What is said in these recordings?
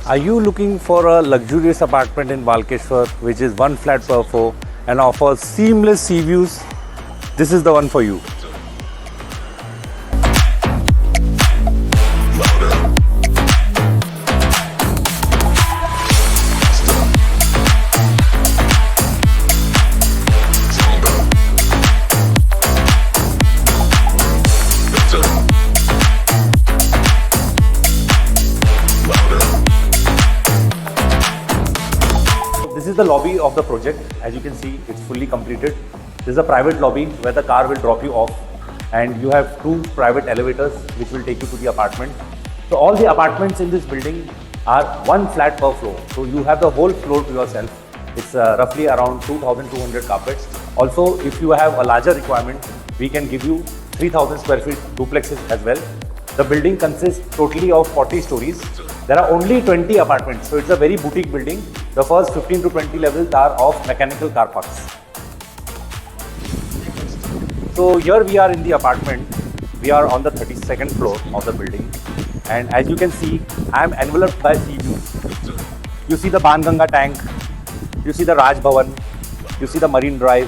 Are you looking for a luxurious apartment in Balkeshwar which is one flat per floor and offers seamless sea views? This is the one for you. This is the lobby of the project. As you can see, it's fully completed. This is a private lobby where the car will drop you off, and you have two private elevators which will take you to the apartment. So all the apartments in this building are one flat per floor. So you have the whole floor to yourself. It's roughly around 2,200 carpets. Also, if you have a larger requirement, we can give you 3,000 square feet duplexes as well. The building consists totally of 40 stories. There are only 20 apartments, so it's a very boutique building. The first 15 to 20 levels are of mechanical car parks. So here we are in the apartment. We are on the 32nd floor of the building. And as you can see, I am enveloped by sea views. You see the Banganga tank, you see the Raj Bhavan, you see the Marine Drive,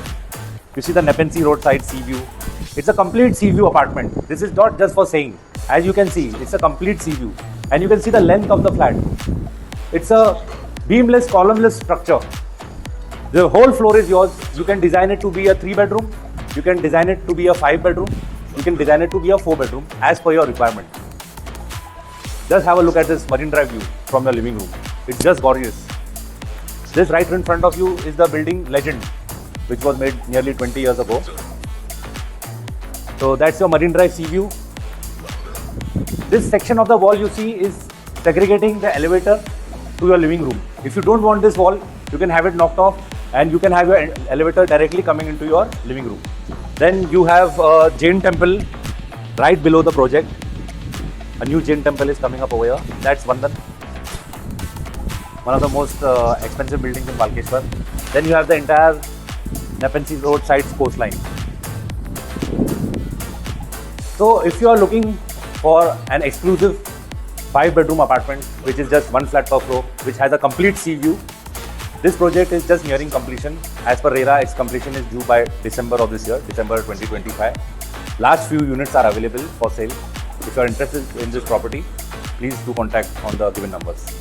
you see the Nepean Sea roadside sea view. It's a complete sea view apartment. This is not just for saying. As you can see, it's a complete sea view. And you can see the length of the flat. It's a beamless, columnless structure. The whole floor is yours. You can design it to be a 3-bedroom. You can design it to be a 5-bedroom. You can design it to be a 4-bedroom as per your requirement. Just have a look at this Marine Drive view from your living room. It's just gorgeous. This right in front of you is the building Legend, which was made nearly 20 years ago. So that's your Marine Drive sea view. This section of the wall you see is segregating the elevator to your living room. If you don't want this wall, you can have it knocked off and you can have your elevator directly coming into your living room. Then you have a Jain temple right below the project. A new Jain temple is coming up over here. That's Vandan, one of the most expensive buildings in Balkeshwar. Then you have the entire Nepean Sea roadside coastline. So if you are looking for an exclusive 5-bedroom apartment which is just one flat per floor, which has a complete sea view, this project is just nearing completion. As per RERA, its completion is due by December of this year, December 2025. Last few units are available for sale. If you are interested in this property, please do contact on the given numbers.